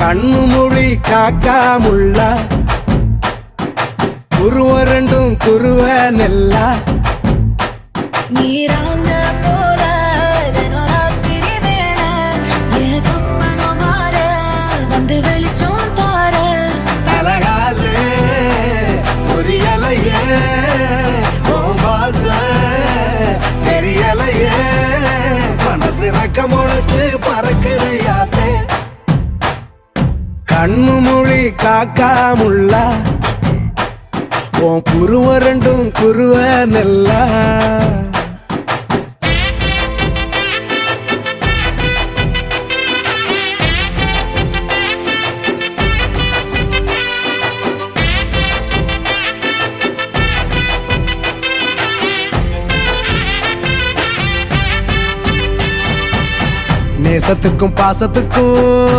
கண்ணு மொழி காக்காமுள்ள குருவ ரெண்டும் குருவ நெல்லா நீராங்க போல தினராத்திரி வேண என் சொப்பனம் மாற வந்து வெளிச்சம் தார தலகாலே பொரியலையே ஓம்பாச தெரியலையே மனசு ரக்க முளைச்சு பறக்குறையாத்தே கண்ணு மொழி காக்காமுள்ள உன் குருவ ரெண்டும் குருவ நெல்லா நேசத்துக்கும் பாசத்துக்கும்